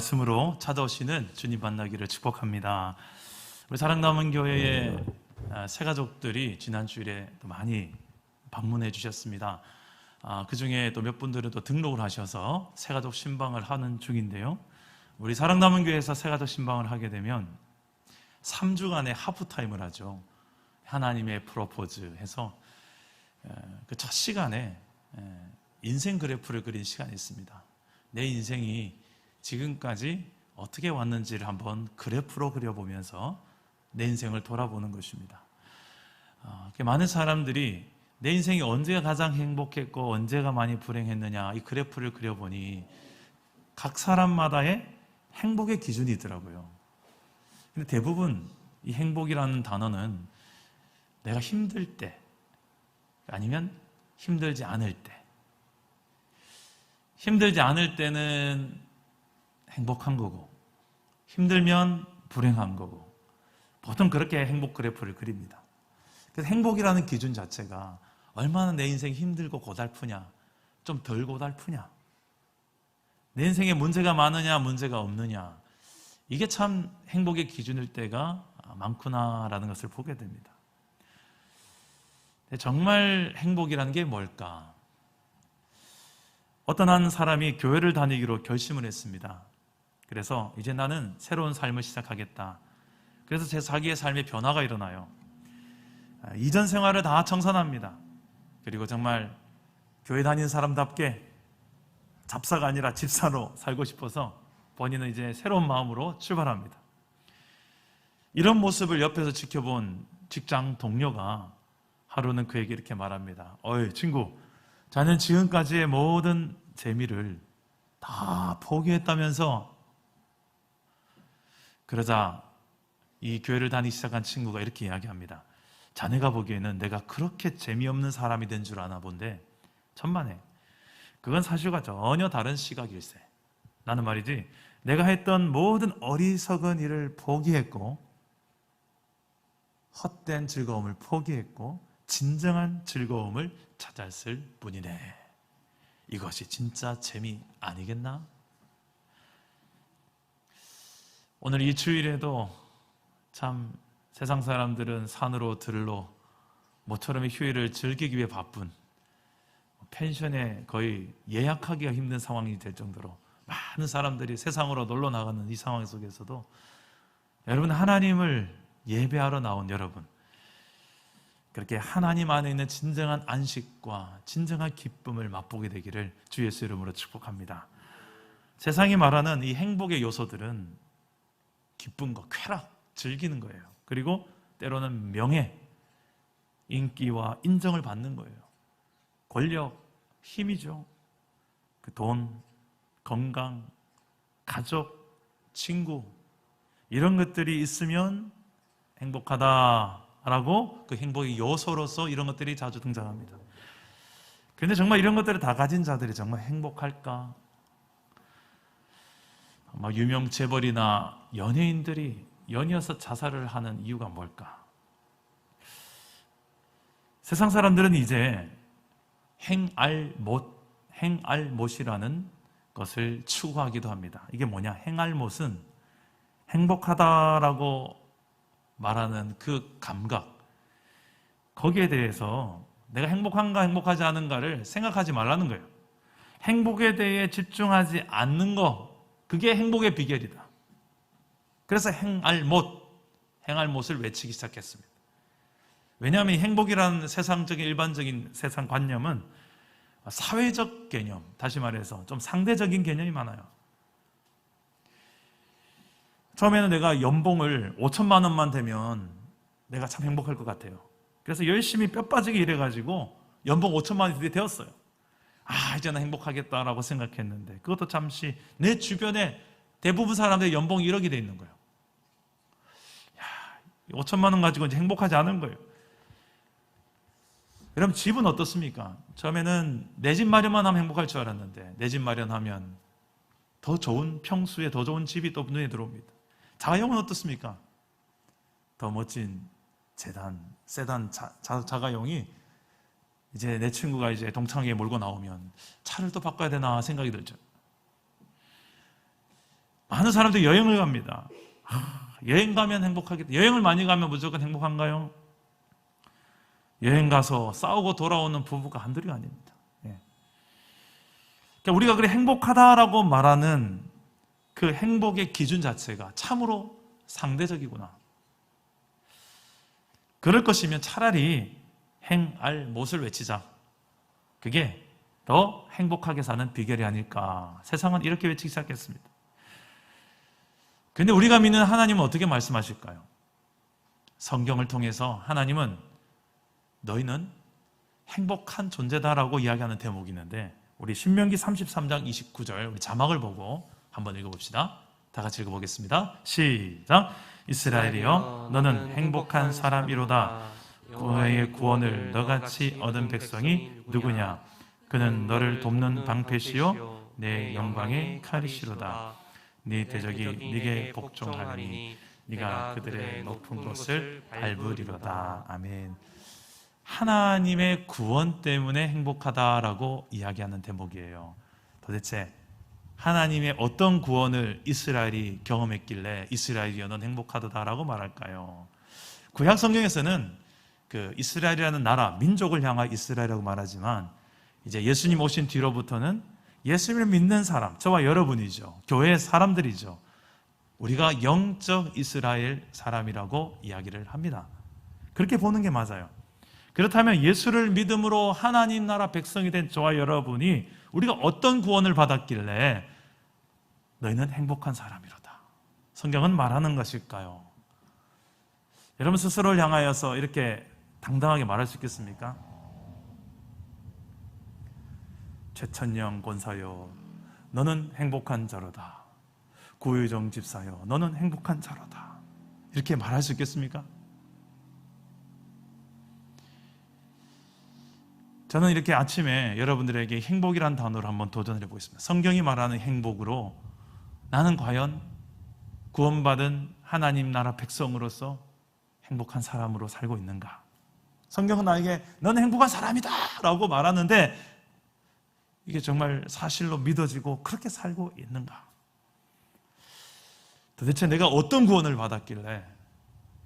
말씀으로 찾아오시는 주님 만나기를 축복합니다. 우리 사랑남은 교회의 새가족들이 지난 주일에 또 많이 방문해 주셨습니다. 그 중에 또 몇 분들은 또 등록을 하셔서 새가족 신방을 하는 중인데요. 우리 사랑남은 교회에서 새가족 신방을 하게 되면 3주간의 하프타임을 하죠. 하나님의 프로포즈 해서 그 첫 시간에 인생 그래프를 그린 시간이 있습니다. 내 인생이 지금까지 어떻게 왔는지를 한번 그래프로 그려보면서 내 인생을 돌아보는 것입니다. 많은 사람들이 내 인생이 언제가 가장 행복했고 언제가 많이 불행했느냐, 이 그래프를 그려보니 각 사람마다의 행복의 기준이 있더라고요. 근데 대부분 이 행복이라는 단어는 내가 힘들 때 아니면 힘들지 않을 때, 힘들지 않을 때는 행복한 거고 힘들면 불행한 거고, 보통 그렇게 행복 그래프를 그립니다. 그래서 행복이라는 기준 자체가 얼마나 내 인생이 힘들고 고달프냐, 좀 덜 고달프냐, 내 인생에 문제가 많으냐 문제가 없느냐, 이게 참 행복의 기준일 때가 많구나라는 것을 보게 됩니다. 정말 행복이라는 게 뭘까? 어떤 한 사람이 교회를 다니기로 결심을 했습니다. 그래서 이제 나는 새로운 삶을 시작하겠다. 그래서 자기의 삶에 변화가 일어나요. 이전 생활을 다 청산합니다. 그리고 정말 교회 다니는 사람답게 잡사가 아니라 집사로 살고 싶어서 본인은 이제 새로운 마음으로 출발합니다. 이런 모습을 옆에서 지켜본 직장 동료가 하루는 그에게 이렇게 말합니다. 어이 친구, 자넨 지금까지의 모든 재미를 다 포기했다면서? 그러자 이 교회를 다니기 시작한 친구가 이렇게 이야기합니다. 자네가 보기에는 내가 그렇게 재미없는 사람이 된 줄 아나 본데 천만에, 그건 사실과 전혀 다른 시각일세. 나는 말이지, 내가 했던 모든 어리석은 일을 포기했고 헛된 즐거움을 포기했고 진정한 즐거움을 찾았을 뿐이네. 이것이 진짜 재미 아니겠나? 오늘 이 주일에도 참 세상 사람들은 산으로 들로 모처럼의 휴일을 즐기기 위해 바쁜, 펜션에 거의 예약하기가 힘든 상황이 될 정도로 많은 사람들이 세상으로 놀러 나가는 이 상황 속에서도 여러분, 하나님을 예배하러 나온 여러분, 그렇게 하나님 안에 있는 진정한 안식과 진정한 기쁨을 맛보게 되기를 주 예수 이름으로 축복합니다. 세상이 말하는 이 행복의 요소들은 기쁨과 쾌락, 즐기는 거예요. 그리고 때로는 명예, 인기와 인정을 받는 거예요. 권력, 힘이죠. 그 돈, 건강, 가족, 친구, 이런 것들이 있으면 행복하다라고 그 행복의 요소로서 이런 것들이 자주 등장합니다. 그런데 정말 이런 것들을 다 가진 자들이 정말 행복할까? 유명 재벌이나 연예인들이 연이어서 자살을 하는 이유가 뭘까? 세상 사람들은 이제 행알못이라는 것을 추구하기도 합니다. 이게 뭐냐? 행알못은 행복하다라고 말하는 그 감각, 거기에 대해서 내가 행복한가 행복하지 않은가를 생각하지 말라는 거예요. 행복에 대해 집중하지 않는 거, 그게 행복의 비결이다. 그래서 행알못을 외치기 시작했습니다. 왜냐하면 이 행복이라는 세상적인 일반적인 세상 관념은 사회적 개념, 다시 말해서 좀 상대적인 개념이 많아요. 처음에는 내가 연봉을 5천만 원만 되면 내가 참 행복할 것 같아요. 그래서 열심히 뼈 빠지게 일해가지고 연봉 5천만 원이 드디어 되었어요. 이제는 행복하겠다라고 생각했는데 그것도 잠시, 내 주변에 대부분 사람들의 연봉이 1억이 돼 있는 거예요. 5천만 원 가지고 이제 행복하지 않은 거예요. 여러분, 집은 어떻습니까? 처음에는 내 집 마련만 하면 행복할 줄 알았는데 내 집 마련하면 더 좋은 평수에 더 좋은 집이 또 눈에 들어옵니다. 자가용은 어떻습니까? 더 멋진 세단 자가용이 이제 내 친구가 이제 동창회에 몰고 나오면 차를 또 바꿔야 되나 생각이 들죠. 많은 사람들이 여행을 갑니다. 여행 가면 행복하겠다. 여행을 많이 가면 무조건 행복한가요? 여행 가서 싸우고 돌아오는 부부가 한둘이 아닙니다. 예. 그러니까 우리가 그래 행복하다라고 말하는 그 행복의 기준 자체가 참으로 상대적이구나. 그럴 것이면 차라리 행알 못을 외치자. 그게 더 행복하게 사는 비결이 아닐까. 세상은 이렇게 외치기 시작했습니다. 그런데 우리가 믿는 하나님은 어떻게 말씀하실까요? 성경을 통해서 하나님은 너희는 행복한 존재다라고 이야기하는 대목이 있는데, 우리 신명기 33장 29절 우리 자막을 보고 한번 읽어봅시다. 다 같이 읽어보겠습니다. 시작. 이스라엘이여 너는 행복한 사람이로다. 여호와의 구원을 너같이 얻은 백성이 누구냐? 그는 너를 돕는 방패시요 내 영광의 칼이시로다. 네 대적이 네게 복종하리니 네가 그들의 높은 곳을 밟으리로다. 아멘. 하나님의 구원 때문에 행복하다라고 이야기하는 대목이에요. 도대체 하나님의 어떤 구원을 이스라엘이 경험했길래 이스라엘이여 넌 행복하다라고 말할까요? 구약 성경에서는 그 이스라엘이라는 나라, 민족을 향한 이스라엘이라고 말하지만, 이제 예수님 오신 뒤로부터는 예수님을 믿는 사람, 저와 여러분이죠. 교회의 사람들이죠. 우리가 영적 이스라엘 사람이라고 이야기를 합니다. 그렇게 보는 게 맞아요. 그렇다면 예수를 믿음으로 하나님 나라 백성이 된 저와 여러분이 우리가 어떤 구원을 받았길래 너희는 행복한 사람이로다, 성경은 말하는 것일까요? 여러분 스스로를 향하여서 이렇게 당당하게 말할 수 있겠습니까? 최천영 권사여 너는 행복한 자로다. 구유정 집사여 너는 행복한 자로다. 이렇게 말할 수 있겠습니까? 저는 이렇게 아침에 여러분들에게 행복이란 단어를 한번 도전해 보겠습니다. 성경이 말하는 행복으로 나는 과연 구원받은 하나님 나라 백성으로서 행복한 사람으로 살고 있는가? 성경은 나에게 너는 행복한 사람이다 라고 말하는데, 이게 정말 사실로 믿어지고 그렇게 살고 있는가? 도대체 내가 어떤 구원을 받았길래,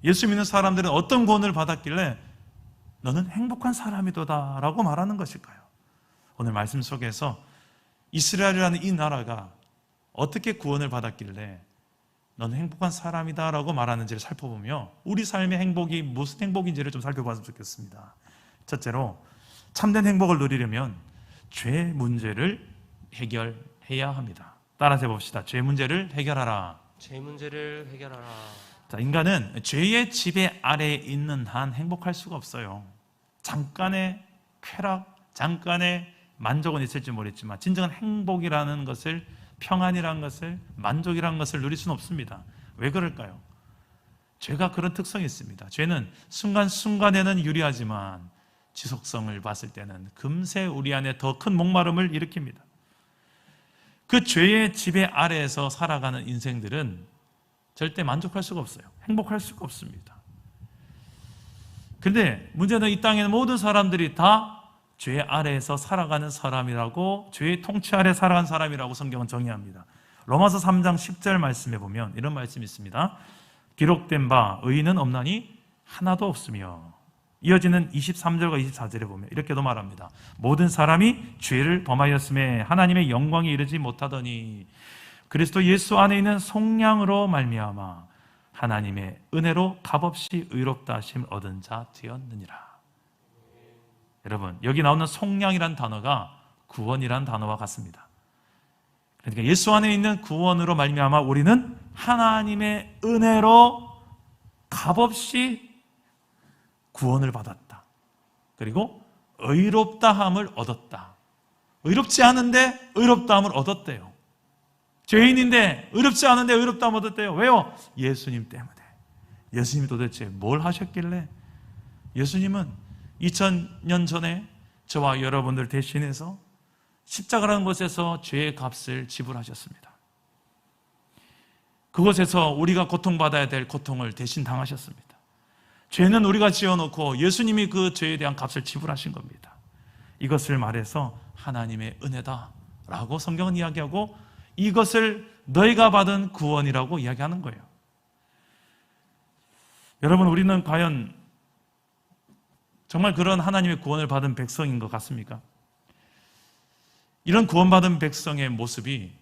예수 믿는 사람들은 어떤 구원을 받았길래 너는 행복한 사람이도다 라고 말하는 것일까요? 오늘 말씀 속에서 이스라엘이라는 이 나라가 어떻게 구원을 받았길래 너는 행복한 사람이다 라고 말하는지를 살펴보며 우리 삶의 행복이 무슨 행복인지를 좀 살펴봤으면 좋겠습니다. 첫째로, 참된 행복을 누리려면 죄 문제를 해결해야 합니다. 따라서 해봅시다. 죄 문제를 해결하라. 죄 문제를 해결하라. 자, 인간은 죄의 지배 아래에 있는 한 행복할 수가 없어요. 잠깐의 쾌락, 잠깐의 만족은 있을지 모르겠지만 진정한 행복이라는 것을, 평안이라는 것을, 만족이라는 것을 누릴 수는 없습니다. 왜 그럴까요? 죄가 그런 특성이 있습니다. 죄는 순간순간에는 유리하지만 지속성을 봤을 때는 금세 우리 안에 더 큰 목마름을 일으킵니다. 그 죄의 지배 아래에서 살아가는 인생들은 절대 만족할 수가 없어요. 행복할 수가 없습니다. 그런데 문제는 이 땅에는 모든 사람들이 다 죄 아래에서 살아가는 사람이라고, 죄의 통치 아래 살아가는 사람이라고 성경은 정의합니다. 로마서 3장 10절 말씀에 보면 이런 말씀이 있습니다. 기록된 바 의인은 없나니 하나도 없으며, 이어지는 23절과 24절에 보면 이렇게도 말합니다. 모든 사람이 죄를 범하였음에 하나님의 영광에 이르지 못하더니 그리스도 예수 안에 있는 속량으로 말미암아 하나님의 은혜로 값없이 의롭다 하심을 얻은 자 되었느니라. 여러분, 여기 나오는 속량이란 단어가 구원이란 단어와 같습니다. 그러니까 예수 안에 있는 구원으로 말미암아 우리는 하나님의 은혜로 값없이 구원을 받았다. 그리고 의롭다함을 얻었다. 의롭지 않은데 의롭다함을 얻었대요. 죄인인데 의롭지 않은데 의롭다함을 얻었대요. 왜요? 예수님 때문에. 예수님이 도대체 뭘 하셨길래? 예수님은 2000년 전에 저와 여러분들 대신해서 십자가라는 곳에서 죄의 값을 지불하셨습니다. 그곳에서 우리가 고통받아야 될 고통을 대신 당하셨습니다. 죄는 우리가 지어놓고 예수님이 그 죄에 대한 값을 지불하신 겁니다. 이것을 말해서 하나님의 은혜다라고 성경은 이야기하고, 이것을 너희가 받은 구원이라고 이야기하는 거예요. 여러분, 우리는 과연 정말 그런 하나님의 구원을 받은 백성인 것 같습니까? 이런 구원받은 백성의 모습이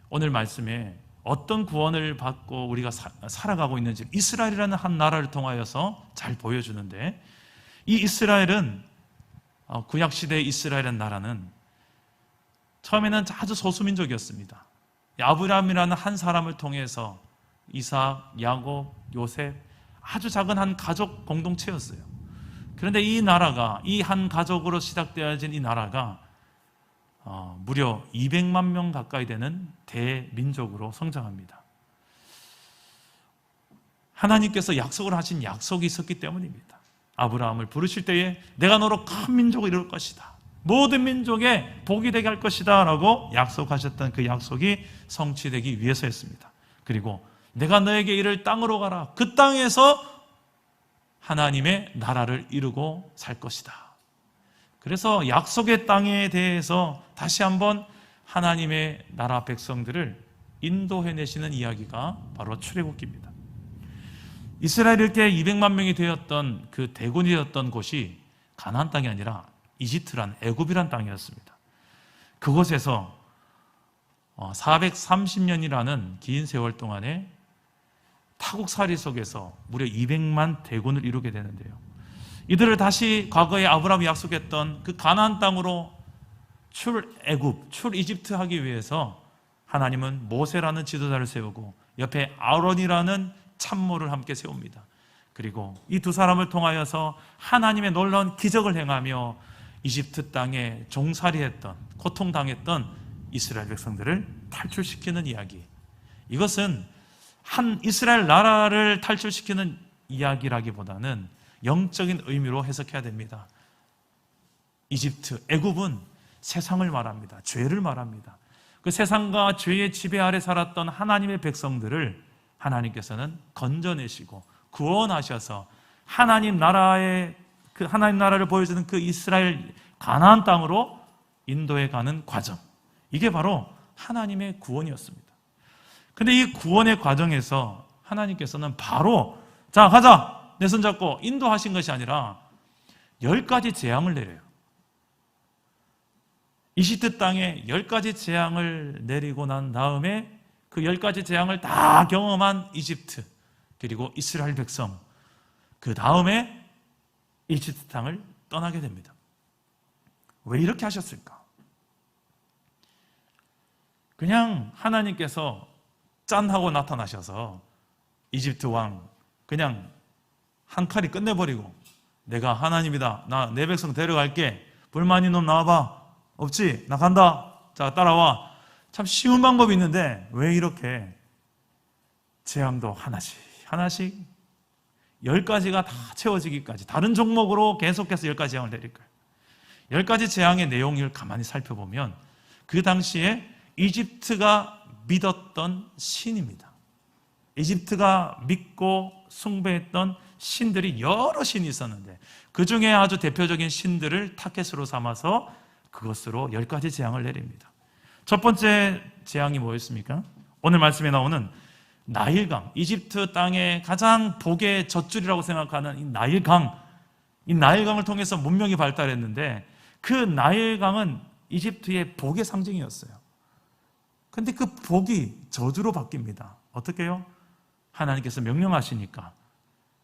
오늘 말씀에 어떤 구원을 받고 우리가 살아가고 있는지 이스라엘이라는 한 나라를 통하여서 잘 보여주는데, 이 이스라엘은 구약시대의 이스라엘이라는 나라는 처음에는 아주 소수민족이었습니다. 아브라함이라는 한 사람을 통해서 이삭, 야곱, 요셉, 아주 작은 한 가족 공동체였어요. 그런데 이 나라가, 이 한 가족으로 시작되어진 이 나라가 무려 200만 명 가까이 되는 대민족으로 성장합니다. 하나님께서 약속을 하신 약속이 있었기 때문입니다. 아브라함을 부르실 때에 내가 너로 큰 민족을 이룰 것이다, 모든 민족에 복이 되게 할 것이다 라고 약속하셨던 그 약속이 성취되기 위해서였습니다. 그리고 내가 너에게 이를 땅으로 가라, 그 땅에서 하나님의 나라를 이루고 살 것이다. 그래서 약속의 땅에 대해서 다시 한번 하나님의 나라 백성들을 인도해내시는 이야기가 바로 출애굽기입니다. 이스라엘 이렇게 200만 명이 되었던 그 대군이 되었던 곳이 가나안 땅이 아니라 이집트란, 애굽이란 땅이었습니다. 그곳에서 430년이라는 긴 세월 동안에 타국살이 속에서 무려 200만 대군을 이루게 되는데요, 이들을 다시 과거에 아브라함이 약속했던 그 가나안 땅으로 출애굽, 출이집트 하기 위해서 하나님은 모세라는 지도자를 세우고 옆에 아론이라는 참모를 함께 세웁니다. 그리고 이 두 사람을 통하여서 하나님의 놀라운 기적을 행하며 이집트 땅에 종살이했던, 고통당했던 이스라엘 백성들을 탈출시키는 이야기. 이것은 한 이스라엘 나라를 탈출시키는 이야기라기보다는 영적인 의미로 해석해야 됩니다. 이집트, 애굽은 세상을 말합니다. 죄를 말합니다. 그 세상과 죄의 지배 아래 살았던 하나님의 백성들을 하나님께서는 건져내시고 구원하셔서 하나님 나라의 그 하나님 나라를 보여주는 그 이스라엘 가나안 땅으로 인도해 가는 과정, 이게 바로 하나님의 구원이었습니다. 근데 이 구원의 과정에서 하나님께서는 바로 자 가자, 내 손 잡고 인도하신 것이 아니라 10가지 재앙을 내려요. 이집트 땅에 10가지 재앙을 내리고 난 다음에 그 10가지 재앙을 다 경험한 이집트, 그리고 이스라엘 백성, 그 다음에 이집트 땅을 떠나게 됩니다. 왜 이렇게 하셨을까? 그냥 하나님께서 짠 하고 나타나셔서 이집트 왕 그냥 한 칼이 끝내버리고 내가 하나님이다, 나 내 백성 데려갈게, 불만 있는 놈 나와봐, 없지? 나 간다, 자 따라와. 참 쉬운 방법이 있는데 왜 이렇게 재앙도 하나씩 하나씩 10가지가 다 채워지기까지 다른 종목으로 계속해서 10가지 재앙을 내릴까요? 10가지 재앙의 내용을 가만히 살펴보면 그 당시에 이집트가 믿었던 신입니다. 이집트가 믿고 숭배했던 신들이 여러 신이 있었는데 그 중에 아주 대표적인 신들을 타켓으로 삼아서 그것으로 10가지 재앙을 내립니다. 첫 번째 재앙이 뭐였습니까? 오늘 말씀에 나오는 나일강, 이집트 땅의 가장 복의 젖줄이라고 생각하는 이 나일강을 통해서 문명이 발달했는데 그 나일강은 이집트의 복의 상징이었어요. 근데 그 복이 저주로 바뀝니다. 어떻게 해요? 하나님께서 명령하시니까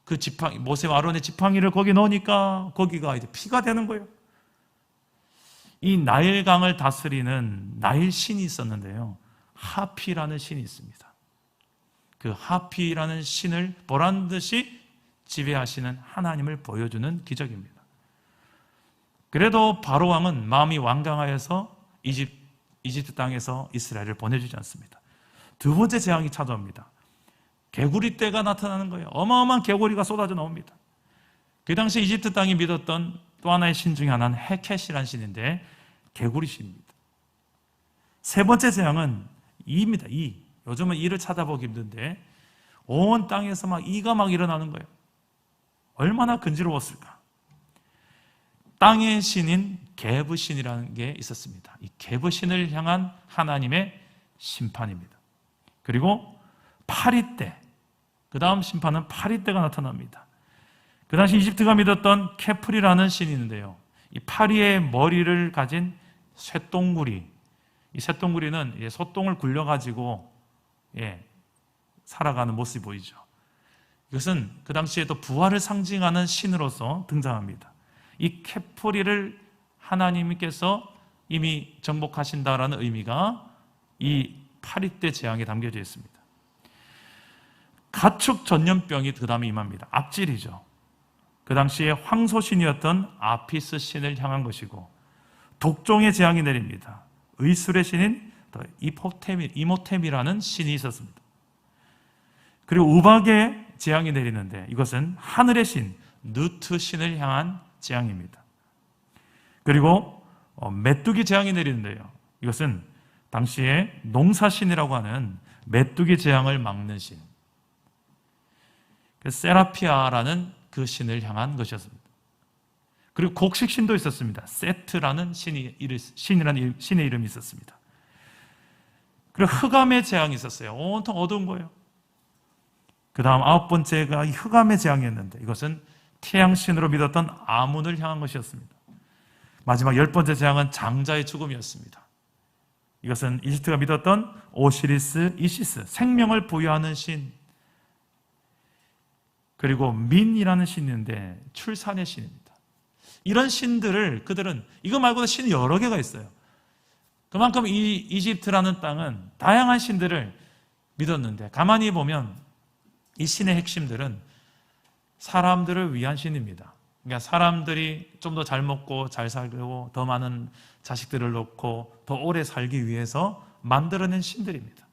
그 지팡이, 모세와 아론의 지팡이를 거기 넣으니까 거기가 이제 피가 되는 거예요. 이 나일강을 다스리는 나일 신이 있었는데요, 하피라는 신이 있습니다. 그 하피라는 신을 보란듯이 지배하시는 하나님을 보여주는 기적입니다. 그래도 바로 왕은 마음이 완강하여서 이집트 땅에서 이스라엘을 보내주지 않습니다. 두 번째 재앙이 찾아옵니다. 개구리 떼가 나타나는 거예요. 어마어마한 개구리가 쏟아져 나옵니다. 그 당시 이집트 땅이 믿었던 또 하나의 신 중에 하나는 헤켓이라는 신인데 개구리 신입니다. 세 번째 재앙은 이입니다. 이. 요즘은 이를 찾아보기 힘든데 온 땅에서 막 이가 막 일어나는 거예요. 얼마나 근지러웠을까? 땅의 신인 게브신이라는 게 있었습니다. 이 게브신을 향한 하나님의 심판입니다. 그리고 파리 때, 그 다음 심판은 파리 때가 나타납니다. 그 당시 이집트가 믿었던 케프리라는 신이 있는데요. 이 파리의 머리를 가진 쇠똥구리, 이 쇠똥구리는 소똥을 굴려가지고 살아가는 모습이 보이죠. 이것은 그 당시에도 부활을 상징하는 신으로서 등장합니다. 이 케프리를 하나님께서 이미 정복하신다라는 의미가 이 파리 때 재앙에 담겨져 있습니다. 가축 전염병이 그 다음에 임합니다. 악질이죠. 그 당시에 황소신이었던 아피스 신을 향한 것이고, 독종의 재앙이 내립니다. 의술의 신인 이모템이라는 신이 있었습니다. 그리고 우박의 재앙이 내리는데, 이것은 하늘의 신 누트 신을 향한 재앙입니다. 그리고 메뚜기 재앙이 내리는데요, 이것은 당시에 농사신이라고 하는 메뚜기 재앙을 막는 신, 세라피아라는 그 신을 향한 것이었습니다. 그리고 곡식신도 있었습니다. 세트라는 신이라는 신의 이름이 있었습니다. 그리고 흑암의 재앙이 있었어요. 온통 어두운 거예요. 그 다음 9번째가 이 흑암의 재앙이었는데, 이것은 태양신으로 믿었던 아문을 향한 것이었습니다. 마지막 10번째 재앙은 장자의 죽음이었습니다. 이것은 이집트가 믿었던 오시리스, 이시스, 생명을 부여하는 신, 그리고 민이라는 신이 있는데 출산의 신입니다. 이런 신들을 그들은, 이거 말고도 신이 여러 개가 있어요. 그만큼 이 이집트라는 땅은 다양한 신들을 믿었는데, 가만히 보면 이 신의 핵심들은 사람들을 위한 신입니다. 그러니까 사람들이 좀 더 잘 먹고 잘 살고 더 많은 자식들을 놓고 더 오래 살기 위해서 만들어낸 신들입니다.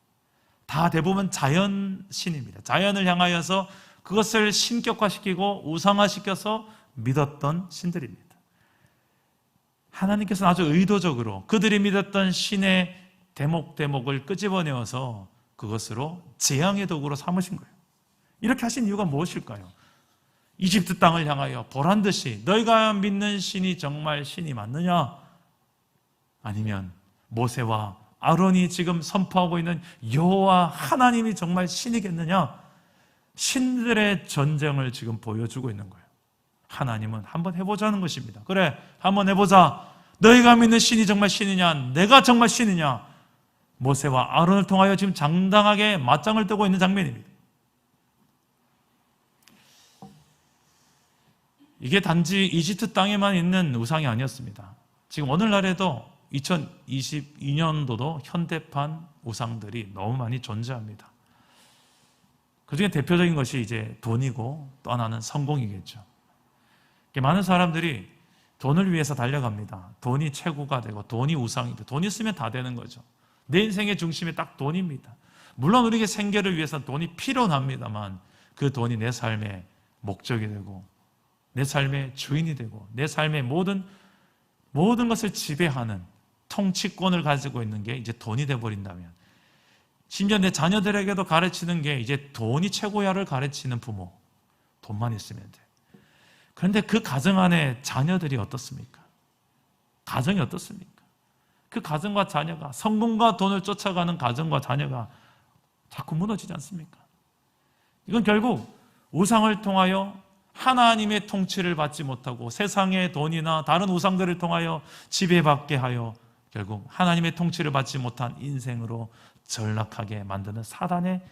다 대부분 자연 신입니다. 자연을 향하여서 그것을 신격화시키고 우상화시켜서 믿었던 신들입니다. 하나님께서는 아주 의도적으로 그들이 믿었던 신의 대목을 끄집어내어서 그것으로 재앙의 도구로 삼으신 거예요. 이렇게 하신 이유가 무엇일까요? 이집트 땅을 향하여 보란듯이 너희가 믿는 신이 정말 신이 맞느냐? 아니면 모세와 아론이 지금 선포하고 있는 여호와 하나님이 정말 신이겠느냐? 신들의 전쟁을 지금 보여주고 있는 거예요. 하나님은 한번 해보자는 것입니다. 그래, 한번 해보자. 너희가 믿는 신이 정말 신이냐? 내가 정말 신이냐? 모세와 아론을 통하여 지금 장당하게 맞짱을 뜨고 있는 장면입니다. 이게 단지 이집트 땅에만 있는 우상이 아니었습니다. 지금 오늘날에도 2022년도도 현대판 우상들이 너무 많이 존재합니다. 그 중에 대표적인 것이 이제 돈이고 또 하나는 성공이겠죠. 많은 사람들이 돈을 위해서 달려갑니다. 돈이 최고가 되고 돈이 우상이 되고, 돈 있으면 다 되는 거죠. 내 인생의 중심이 딱 돈입니다. 물론 우리에게 생계를 위해서 돈이 필요합니다만 그 돈이 내 삶의 목적이 되고 내 삶의 주인이 되고 내 삶의 모든 것을 지배하는 통치권을 가지고 있는 게 이제 돈이 되어버린다면, 심지어 내 자녀들에게도 가르치는 게 이제 돈이 최고야를 가르치는 부모, 돈만 있으면 돼. 그런데 그 가정 안에 자녀들이 어떻습니까? 가정이 어떻습니까? 그 가정과 자녀가, 성공과 돈을 쫓아가는 가정과 자녀가 자꾸 무너지지 않습니까? 이건 결국 우상을 통하여 하나님의 통치를 받지 못하고 세상의 돈이나 다른 우상들을 통하여 지배받게 하여 결국 하나님의 통치를 받지 못한 인생으로 전락하게 만드는 사단의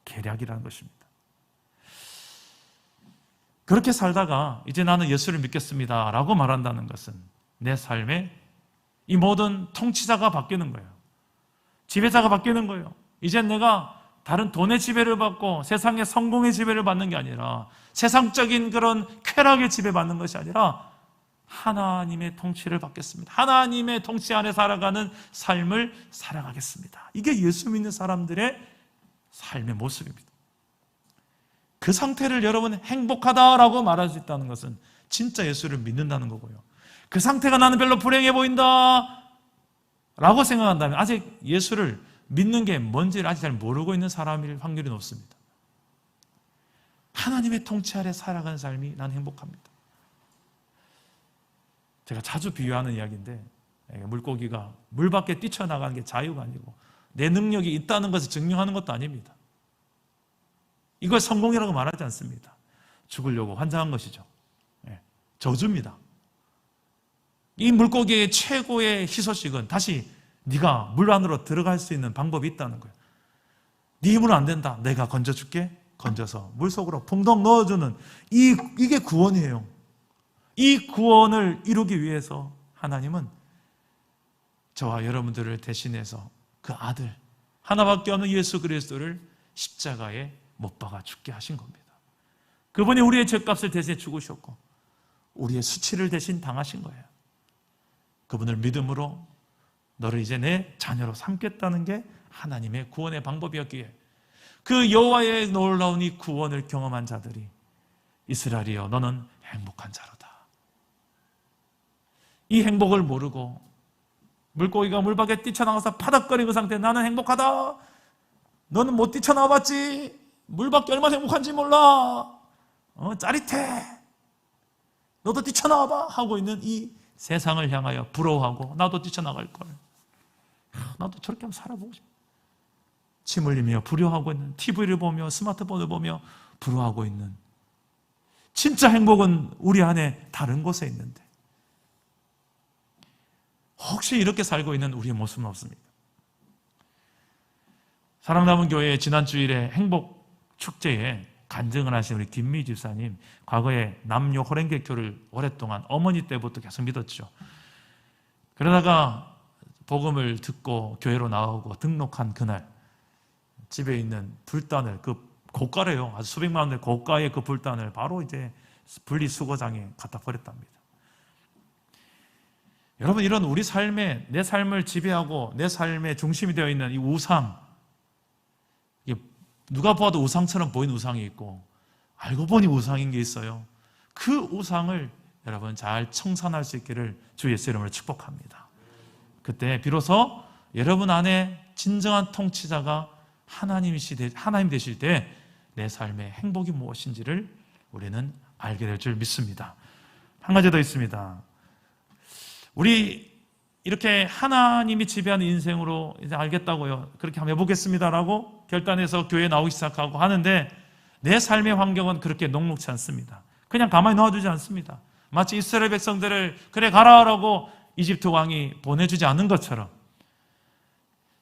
계략이라는 것입니다. 그렇게 살다가 이제 나는 예수를 믿겠습니다 라고 말한다는 것은 내 삶에 이 모든 통치자가 바뀌는 거예요. 지배자가 바뀌는 거예요. 이제 내가 다른 돈의 지배를 받고 세상의 성공의 지배를 받는 게 아니라, 세상적인 그런 쾌락의 지배받는 것이 아니라 하나님의 통치를 받겠습니다. 하나님의 통치 안에 살아가는 삶을 살아가겠습니다. 이게 예수 믿는 사람들의 삶의 모습입니다. 그 상태를 여러분 행복하다라고 말할 수 있다는 것은 진짜 예수를 믿는다는 거고요. 그 상태가 나는 별로 불행해 보인다 라고 생각한다면 아직 예수를 믿는 게 뭔지를 아직 잘 모르고 있는 사람일 확률이 높습니다. 하나님의 통치 아래 살아가는 삶이 난 행복합니다. 제가 자주 비유하는 이야기인데, 물고기가 물 밖에 뛰쳐나가는 게 자유가 아니고 내 능력이 있다는 것을 증명하는 것도 아닙니다. 이걸 성공이라고 말하지 않습니다. 죽으려고 환장한 것이죠. 저주입니다. 이 물고기의 최고의 희소식은 다시 네가 물 안으로 들어갈 수 있는 방법이 있다는 거예요. 네 힘으로 안 된다. 내가 건져줄게. 건져서 물속으로 풍덩 넣어주는 이게 구원이에요. 이 구원을 이루기 위해서 하나님은 저와 여러분들을 대신해서 그 아들 하나밖에 없는 예수 그리스도를 십자가에 못 박아 죽게 하신 겁니다. 그분이 우리의 죄값을 대신해 죽으셨고 우리의 수치를 대신 당하신 거예요. 그분을 믿음으로 너를 이제 내 자녀로 삼겠다는 게 하나님의 구원의 방법이었기에 그 여호와의 놀라운 이 구원을 경험한 자들이 이스라엘이여 너는 행복한 자로다. 이 행복을 모르고 물고기가 물 밖에 뛰쳐나가서 파닥거리는 그 상태 나는 행복하다. 너는 못 뛰쳐나와봤지. 물 밖에 얼마나 행복한지 몰라. 짜릿해. 너도 뛰쳐나와봐 하고 있는 이 세상을 향하여 부러워하고 나도 뛰쳐나갈 걸. 나도 저렇게 한번 살아보고 싶어. 침 흘리며 부러워하고 있는 TV를 보며 스마트폰을 보며 부러워하고 있는 진짜 행복은 우리 안에 다른 곳에 있는데 혹시 이렇게 살고 있는 우리의 모습은 없습니까? 사랑남은 교회의 지난 주일에 행복 축제에 간증을 하신 우리 김미 집사님, 과거에 남녀 호랭개교를 오랫동안 어머니 때부터 계속 믿었죠. 그러다가 복음을 듣고 교회로 나오고 등록한 그날 집에 있는 불단을, 그 고가래요. 아주 수백만 원의 고가의 그 불단을 바로 이제 분리수거장에 갖다 버렸답니다. 여러분, 이런 우리 삶에, 내 삶을 지배하고 내 삶의 중심이 되어 있는 이 우상, 누가 봐도 우상처럼 보이는 우상이 있고 알고 보니 우상인 게 있어요. 그 우상을 여러분 잘 청산할 수 있기를 주 예수 이름으로 축복합니다. 그때 비로소 여러분 안에 진정한 통치자가 하나님 되실 때 내 삶의 행복이 무엇인지를 우리는 알게 될 줄 믿습니다. 한 가지 더 있습니다. 우리 이렇게 하나님이 지배하는 인생으로 이제 알겠다고요. 그렇게 한번 해보겠습니다라고 결단해서 교회에 나오기 시작하고 하는데 내 삶의 환경은 그렇게 녹록지 않습니다. 그냥 가만히 놓아주지 않습니다. 마치 이스라엘 백성들을 그래 가라라고 이집트 왕이 보내주지 않는 것처럼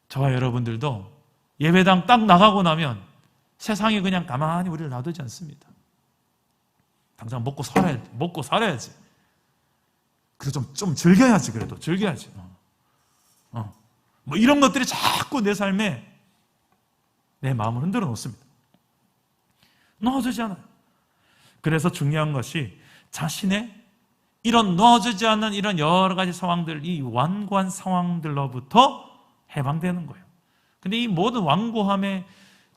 저와 여러분들도 예배당 딱 나가고 나면 세상이 그냥 가만히 우리를 놔두지 않습니다. 당장 먹고 살아야지. 그래서 좀 즐겨야지. 그래도 즐겨야지. 뭐 이런 것들이 자꾸 내 삶에 내 마음을 흔들어 놓습니다. 놓아주지 않아요. 그래서 중요한 것이 자신의 이런 놓아주지 않는 이런 여러 가지 상황들, 이 완고한 상황들로부터 해방되는 거예요. 근데 이 모든 완고함의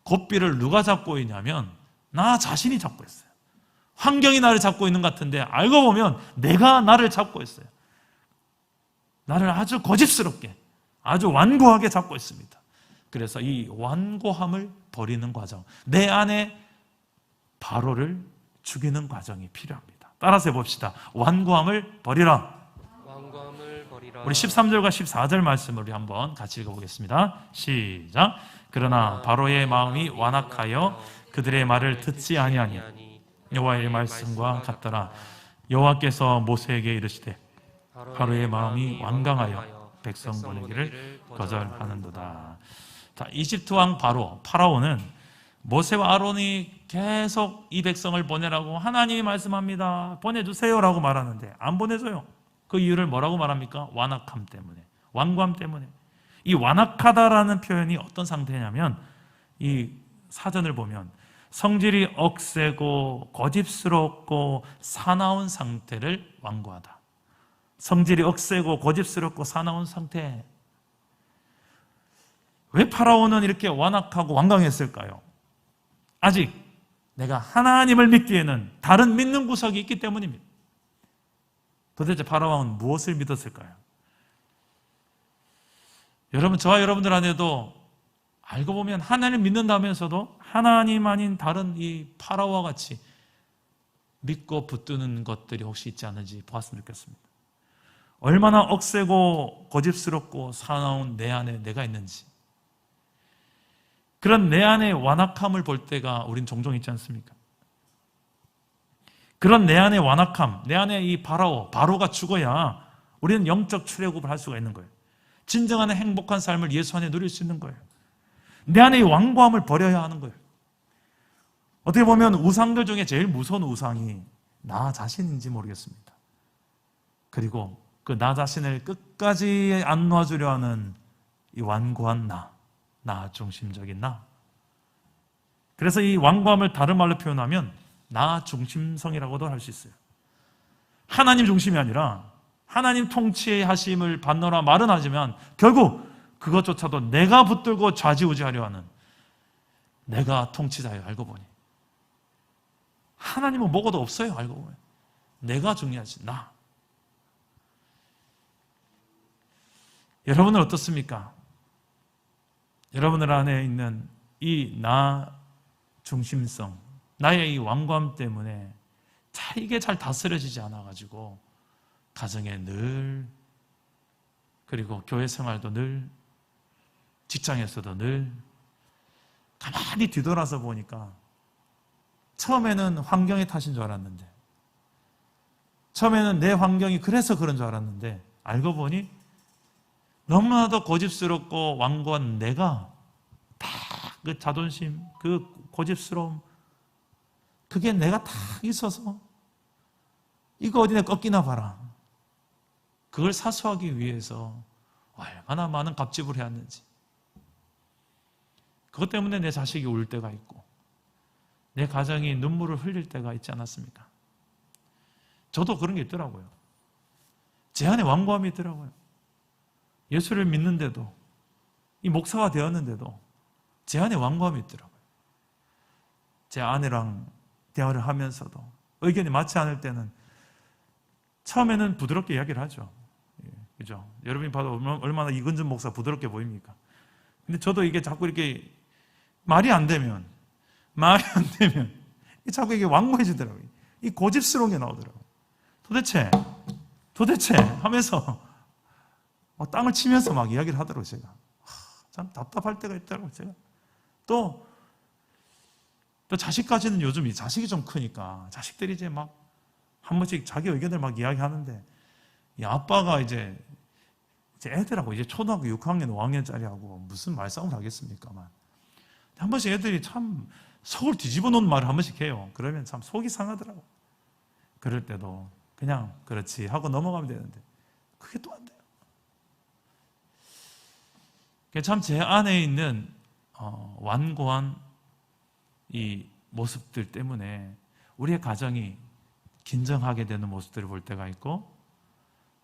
고삐를 누가 잡고 있냐면 나 자신이 잡고 있어요. 환경이 나를 잡고 있는 것 같은데 알고 보면 내가 나를 잡고 있어요. 나를 아주 고집스럽게, 아주 완고하게 잡고 있습니다. 그래서 이 완고함을 버리는 과정, 내 안에 바로를 죽이는 과정이 필요합니다. 따라서 해봅시다. 완고함을 버리라. 완고함을 버리라. 우리 13절과 14절 말씀을 우리 한번 같이 읽어보겠습니다. 시작. 그러나 바로의 마음이 완악하여 그들의 말을 듣지 아니하니 여호와의 말씀과 같더라. 여호와께서 모세에게 이르시되 바로의 마음이 완강하여 백성 보내기를 거절하는도다. 자, 이집트 왕 파라오는 모세와 아론이 계속 이 백성을 보내라고 하나님이 말씀합니다. 보내주세요라고 말하는데 안 보내줘요. 그 이유를 뭐라고 말합니까? 완악함 때문에, 완고함 때문에. 이 완악하다라는 표현이 어떤 상태냐면 이 사전을 보면 성질이 억세고 고집스럽고 사나운 상태를 완고하다. 성질이 억세고 고집스럽고 사나운 상태. 왜 파라오는 이렇게 완악하고 완강했을까요? 아직 내가 하나님을 믿기에는 다른 믿는 구석이 있기 때문입니다. 도대체 파라오는 무엇을 믿었을까요? 여러분, 저와 여러분들 안에도 알고 보면 하나님을 믿는다면서도 하나님 아닌 다른 이 파라오와 같이 믿고 붙드는 것들이 혹시 있지 않은지 보았으면 좋겠습니다. 얼마나 억세고 고집스럽고 사나운 내 안에 내가 있는지, 그런 내 안의 완악함을 볼 때가 우린 종종 있지 않습니까? 그런 내 안의 완악함, 내 안의 이 바로가 죽어야 우리는 영적 출애굽을 할 수가 있는 거예요. 진정한 행복한 삶을 예수 안에 누릴 수 있는 거예요. 내 안에 이 완고함을 버려야 하는 거예요. 어떻게 보면 우상들 중에 제일 무서운 우상이 나 자신인지 모르겠습니다. 그리고 그 나 자신을 끝까지 안 놔주려 하는 이 완고한 나 중심적인 나. 그래서 이 완고함을 다른 말로 표현하면 나 중심성이라고도 할 수 있어요. 하나님 중심이 아니라 하나님 통치하심을 받노라 말은 하지만 결국 그것조차도 내가 붙들고 좌지우지하려 하는 내가 통치자예요. 알고 보니 하나님은 뭐고도 없어요. 알고 보니 내가 중요하지 나. 여러분은 어떻습니까? 여러분들 안에 있는 이 나 중심성, 나의 이 완고함 때문에 이게 잘 다스려지지 않아가지고 가정에 늘, 그리고 교회 생활도 늘, 직장에서도 늘 가만히 뒤돌아서 보니까 처음에는 환경의 탓인 줄 알았는데, 처음에는 내 환경이 그래서 그런 줄 알았는데 알고 보니 너무나도 고집스럽고 완고한 내가 다 그 자존심, 그 고집스러움, 그게 내가 다 있어서 이거 어디 내 꺾이나 봐라. 그걸 사수하기 위해서 얼마나 많은 갑질을 해왔는지. 그것 때문에 내 자식이 울 때가 있고 내 가정이 눈물을 흘릴 때가 있지 않았습니까? 저도 그런 게 있더라고요. 제 안에 완고함이 있더라고요. 예수를 믿는데도, 이 목사가 되었는데도 제 안에 완고함이 있더라고요. 제 아내랑 대화를 하면서도 의견이 맞지 않을 때는 처음에는 부드럽게 이야기를 하죠. 그죠? 여러분이 봐도 얼마나 이근준 목사 부드럽게 보입니까? 근데 저도 이게 자꾸 이렇게 말이 안 되면 자꾸 이게 완고해지더라고요. 이 고집스러운 게 나오더라고요. 도대체 하면서 땅을 치면서 막 이야기를 하더라고요. 제가 참 답답할 때가 있더라고요. 제가 또 자식까지는 요즘 이 자식이 좀 크니까 자식들이 이제 막 한 번씩 자기 의견을 막 이야기하는데 이 아빠가 이제 애들하고 이제 초등학교 6학년, 5학년짜리하고 무슨 말싸움을 하겠습니까만 한 번씩 애들이 참 속을 뒤집어 놓은 말을 한 번씩 해요. 그러면 참 속이 상하더라고. 그럴 때도 그냥 그렇지 하고 넘어가면 되는데 그게 또 안 돼요. 참 제 안에 있는 완고한 이 모습들 때문에 우리의 가정이 긴장하게 되는 모습들을 볼 때가 있고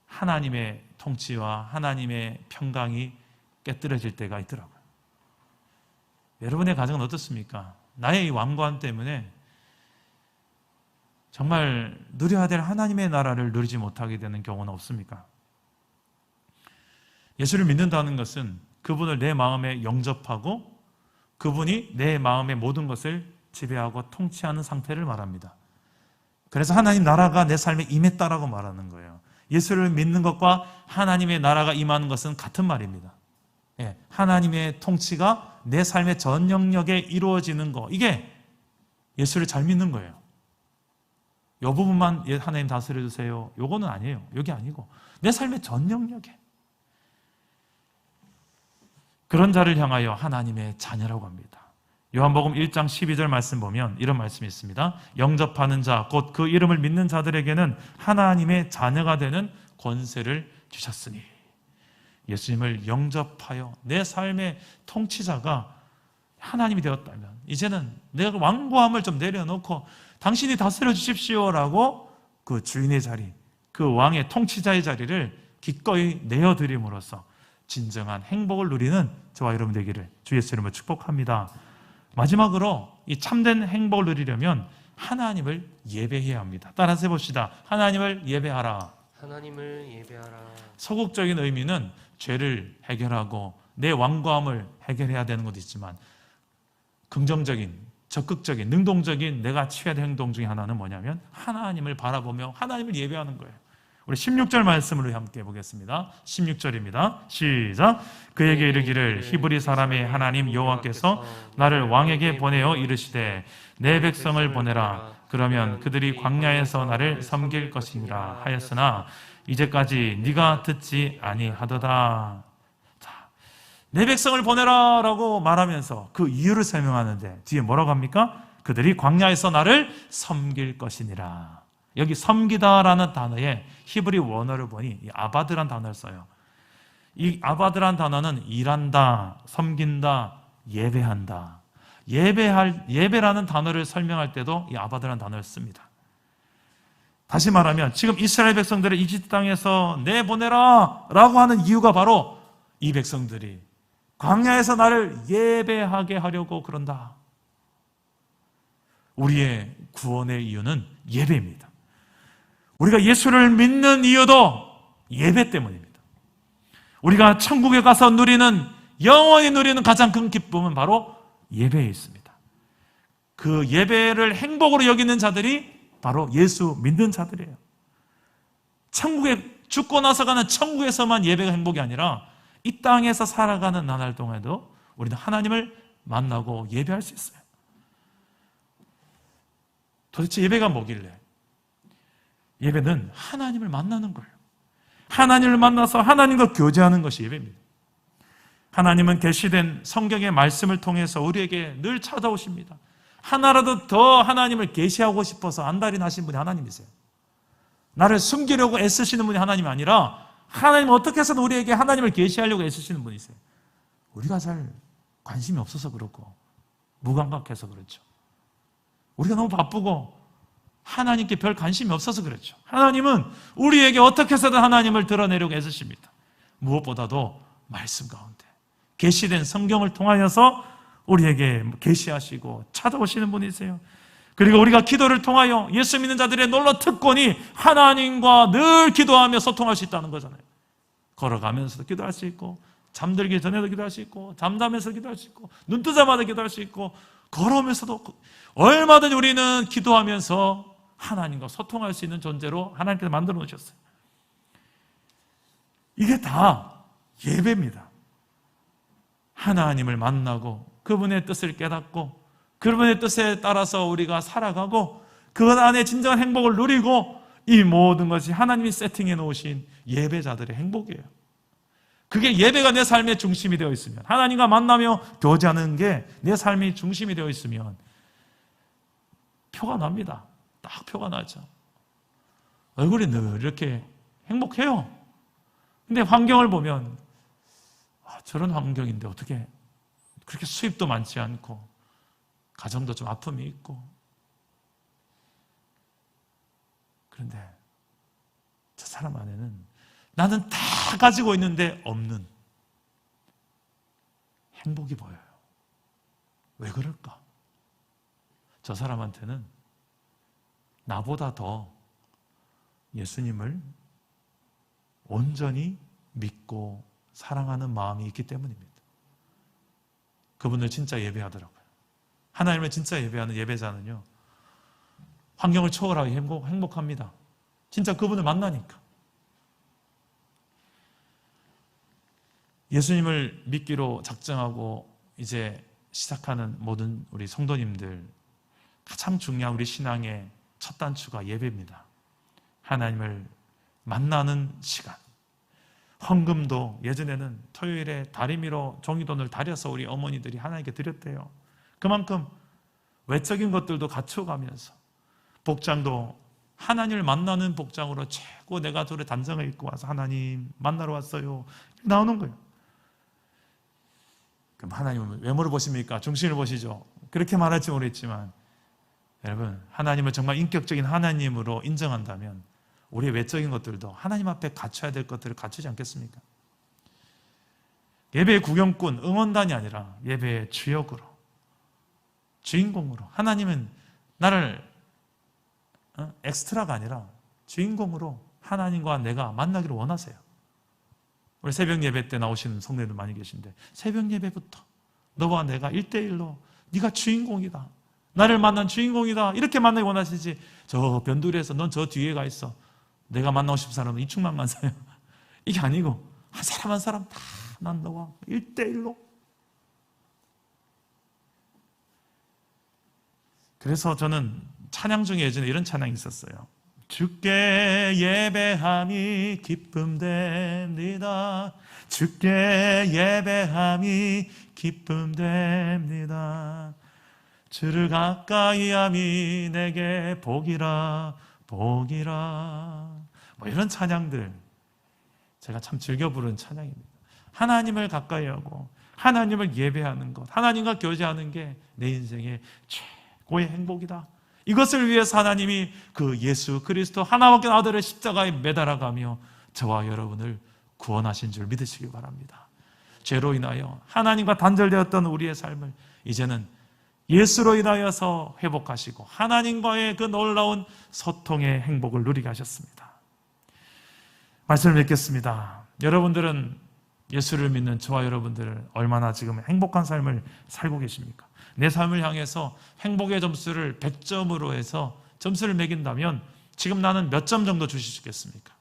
하나님의 통치와 하나님의 평강이 깨뜨려질 때가 있더라고요. 여러분의 가정은 어떻습니까? 나의 이 완고함 때문에 정말 누려야 될 하나님의 나라를 누리지 못하게 되는 경우는 없습니까? 예수를 믿는다는 것은 그분을 내 마음에 영접하고 그분이 내 마음의 모든 것을 지배하고 통치하는 상태를 말합니다. 그래서 하나님 나라가 내 삶에 임했다라고 말하는 거예요. 예수를 믿는 것과 하나님의 나라가 임하는 것은 같은 말입니다. 하나님의 통치가 내 삶의 전 영역에 이루어지는 거, 이게 예수를 잘 믿는 거예요. 이 부분만 하나님 다스려 주세요. 요거는 아니에요. 여기 아니고 내 삶의 전 영역에 그런 자를 향하여 하나님의 자녀라고 합니다. 요한복음 1장 12절 말씀 보면 이런 말씀이 있습니다. 영접하는 자, 곧 그 이름을 믿는 자들에게는 하나님의 자녀가 되는 권세를 주셨으니, 예수님을 영접하여 내 삶의 통치자가 하나님이 되었다면 이제는 내가 완고함을 좀 내려놓고 당신이 다스려 주십시오라고 그 주인의 자리, 그 왕의 통치자의 자리를 기꺼이 내어드림으로써 진정한 행복을 누리는 저와 여러분 되기를 주 예수 이름으로 축복합니다. 마지막으로 이 참된 행복을 누리려면 하나님을 예배해야 합니다. 따라서 해봅시다. 하나님을 예배하라. 하나님을 예배하라. 소극적인 의미는 죄를 해결하고 내 완고함을 해결해야 되는 것도 있지만 긍정적인, 적극적인, 능동적인 내가 취해야 될 행동 중에 하나는 뭐냐면 하나님을 바라보며 하나님을 예배하는 거예요. 우리 16절 말씀으로 함께 보겠습니다. 16절입니다. 시작. 그에게 이르기를 히브리 사람의 하나님 여호와께서 나를 왕에게 보내어 이르시되 내 백성을 보내라. 그러면 그들이 광야에서 나를 섬길 것이니라 하였으나 이제까지 네가 듣지 아니하도다. 자, 내 백성을 보내라라고 말하면서 그 이유를 설명하는데 뒤에 뭐라고 합니까? 그들이 광야에서 나를 섬길 것이니라. 여기 섬기다라는 단어에 히브리 원어를 보니 이 아바드란 단어를 써요. 이 아바드란 단어는 일한다, 섬긴다, 예배한다. 예배라는 단어를 설명할 때도 이 아바드라는 단어를 씁니다. 다시 말하면 지금 이스라엘 백성들을 이집트 땅에서 내보내라 라고 하는 이유가 바로 이 백성들이 광야에서 나를 예배하게 하려고 그런다. 우리의 구원의 이유는 예배입니다. 우리가 예수를 믿는 이유도 예배 때문입니다. 우리가 천국에 가서 영원히 누리는 가장 큰 기쁨은 바로 예배에 있습니다. 그 예배를 행복으로 여기는 자들이 바로 예수 믿는 자들이에요. 천국에 죽고 나서 가는 천국에서만 예배가 행복이 아니라 이 땅에서 살아가는 나날 동안에도 우리는 하나님을 만나고 예배할 수 있어요. 도대체 예배가 뭐길래? 예배는 하나님을 만나는 거예요. 하나님을 만나서 하나님과 교제하는 것이 예배입니다. 하나님은 계시된 성경의 말씀을 통해서 우리에게 늘 찾아오십니다. 하나라도 더 하나님을 계시하고 싶어서 안달이 나신 분이 하나님이세요. 나를 숨기려고 애쓰시는 분이 하나님이 아니라 하나님은 어떻게 해서든 우리에게 하나님을 계시하려고 애쓰시는 분이세요. 우리가 잘 관심이 없어서 그렇고 무감각해서 그렇죠. 우리가 너무 바쁘고 하나님께 별 관심이 없어서 그렇죠. 하나님은 우리에게 어떻게 해서든 하나님을 드러내려고 애쓰십니다. 무엇보다도 말씀 가운데 계시된 성경을 통하여서 우리에게 계시하시고 찾아오시는 분이세요. 그리고 우리가 기도를 통하여 예수 믿는 자들의 놀라운 특권이 하나님과 늘 기도하며 소통할 수 있다는 거잖아요. 걸어가면서도 기도할 수 있고 잠들기 전에도 기도할 수 있고 잠자면서 기도할 수 있고 눈 뜨자마자 기도할 수 있고 걸어오면서도 얼마든지 우리는 기도하면서 하나님과 소통할 수 있는 존재로 하나님께서 만들어 놓으셨어요. 이게 다 예배입니다. 하나님을 만나고 그분의 뜻을 깨닫고 그분의 뜻에 따라서 우리가 살아가고 그 안에 진정한 행복을 누리고 이 모든 것이 하나님이 세팅해 놓으신 예배자들의 행복이에요. 그게 예배가 내 삶의 중심이 되어 있으면, 하나님과 만나며 교제하는 게 내 삶의 중심이 되어 있으면 표가 납니다. 딱 표가 나죠. 얼굴이 늘 이렇게 행복해요. 근데 환경을 보면 저런 환경인데 어떻게 그렇게 수입도 많지 않고 가정도 좀 아픔이 있고, 그런데 저 사람 안에는 나는 다 가지고 있는데 없는 행복이 보여요. 왜 그럴까? 저 사람한테는 나보다 더 예수님을 온전히 믿고 사랑하는 마음이 있기 때문입니다. 그분을 진짜 예배하더라고요. 하나님을 진짜 예배하는 예배자는요, 환경을 초월하게 행복합니다. 진짜 그분을 만나니까. 예수님을 믿기로 작정하고 이제 시작하는 모든 우리 성도님들, 가장 중요한 우리 신앙의 첫 단추가 예배입니다. 하나님을 만나는 시간. 헌금도 예전에는 토요일에 다리미로 종이돈을 다려서 우리 어머니들이 하나님께 드렸대요. 그만큼 외적인 것들도 갖춰가면서, 복장도 하나님을 만나는 복장으로 최고 내가 저를 단정을 입고 와서 하나님 만나러 왔어요 나오는 거예요. 그럼 하나님은 외모를 보십니까? 중심을 보시죠? 그렇게 말할지 모르겠지만, 여러분, 하나님을 정말 인격적인 하나님으로 인정한다면 우리의 외적인 것들도 하나님 앞에 갖춰야 될 것들을 갖추지 않겠습니까? 예배의 구경꾼, 응원단이 아니라 예배의 주역으로, 주인공으로, 하나님은 나를 엑스트라가 아니라 주인공으로 하나님과 내가 만나기를 원하세요. 우리 새벽 예배 때 나오시는 성도님들 많이 계신데, 새벽 예배부터 너와 내가 1대1로 네가 주인공이다, 나를 만난 주인공이다, 이렇게 만나기 원하시지, 저 변두리에서 넌 저 뒤에 가 있어, 내가 만나고 싶은 사람은 이충만 만나요. 이게 아니고 한 사람 한 사람 다 난 너와 1대1로. 그래서 저는 찬양 중에 예전에 이런 찬양이 있었어요. 주께 예배함이 기쁨 됩니다. 주께 예배함이 기쁨 됩니다. 주를 가까이 함이 내게 복이라 복이라. 뭐 이런 찬양들 제가 참 즐겨 부르는 찬양입니다. 하나님을 가까이 하고 하나님을 예배하는 것, 하나님과 교제하는 게 내 인생의 최고의 행복이다. 이것을 위해서 하나님이 그 예수 그리스도 하나밖에 아들을 십자가에 매달아가며 저와 여러분을 구원하신 줄 믿으시기 바랍니다. 죄로 인하여 하나님과 단절되었던 우리의 삶을 이제는 예수로 인하여서 회복하시고 하나님과의 그 놀라운 소통의 행복을 누리게 하셨습니다. 말씀을 맺겠습니다. 여러분들은 예수를 믿는 저와 여러분들은 얼마나 지금 행복한 삶을 살고 계십니까? 내 삶을 향해서 행복의 점수를 100점으로 해서 점수를 매긴다면 지금 나는 몇 점 정도 주시겠습니까?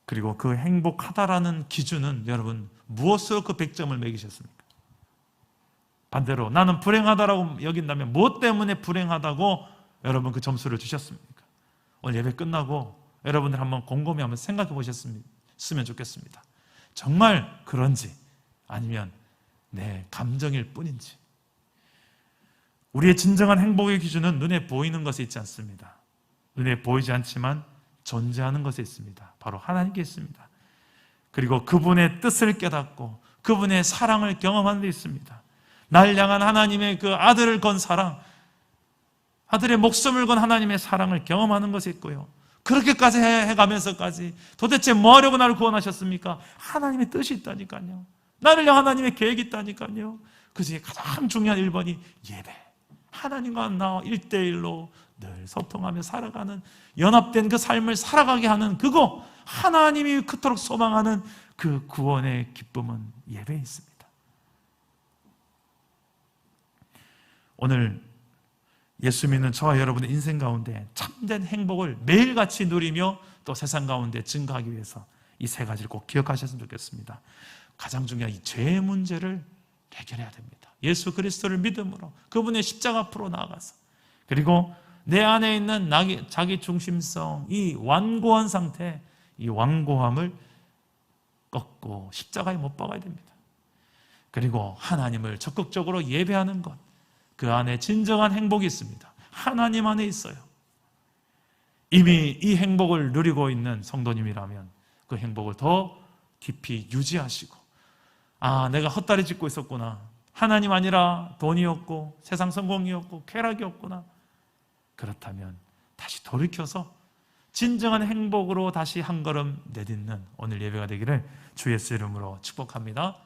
그리고 그 행복하다라는 기준은 여러분 무엇으로 그 100점을 매기셨습니까? 반대로 나는 불행하다라고 여긴다면 무엇 때문에 불행하다고 여러분 그 점수를 주셨습니까? 오늘 예배 끝나고 여러분들 한번 곰곰이 한번 생각해 보셨으면 좋겠습니다. 정말 그런지 아니면 내 감정일 뿐인지. 우리의 진정한 행복의 기준은 눈에 보이는 것에 있지 않습니다. 눈에 보이지 않지만 존재하는 것에 있습니다. 바로 하나님께 있습니다. 그리고 그분의 뜻을 깨닫고 그분의 사랑을 경험하는 데 있습니다. 날 향한 하나님의 그 아들을 건 사랑, 아들의 목숨을 건 하나님의 사랑을 경험하는 것이 있고요. 그렇게까지 해가면서까지 도대체 뭐 하려고 나를 구원하셨습니까? 하나님의 뜻이 있다니까요. 나를 향한 하나님의 계획이 있다니까요. 그 중에 가장 중요한 1번이 예배. 하나님과 나 1대1로 늘 소통하며 살아가는 연합된 그 삶을 살아가게 하는 그거, 하나님이 그토록 소망하는 그 구원의 기쁨은 예배에 있습니다. 오늘 예수 믿는 저와 여러분의 인생 가운데 참된 행복을 매일같이 누리며 또 세상 가운데 증거하기 위해서 이 세 가지를 꼭 기억하셨으면 좋겠습니다. 가장 중요한 이 죄의 문제를 해결해야 됩니다. 예수 그리스도를 믿음으로 그분의 십자가 앞으로 나아가서, 그리고 내 안에 있는 자기 중심성, 이 완고한 상태, 이 완고함을 꺾고 십자가에 못 박아야 됩니다. 그리고 하나님을 적극적으로 예배하는 것, 그 안에 진정한 행복이 있습니다. 하나님 안에 있어요. 이미 이 행복을 누리고 있는 성도님이라면 그 행복을 더 깊이 유지하시고, 아, 내가 헛다리 짚고 있었구나. 하나님 아니라 돈이었고 세상 성공이었고 쾌락이었구나. 그렇다면 다시 돌이켜서 진정한 행복으로 다시 한 걸음 내딛는 오늘 예배가 되기를 주 예수 이름으로 축복합니다.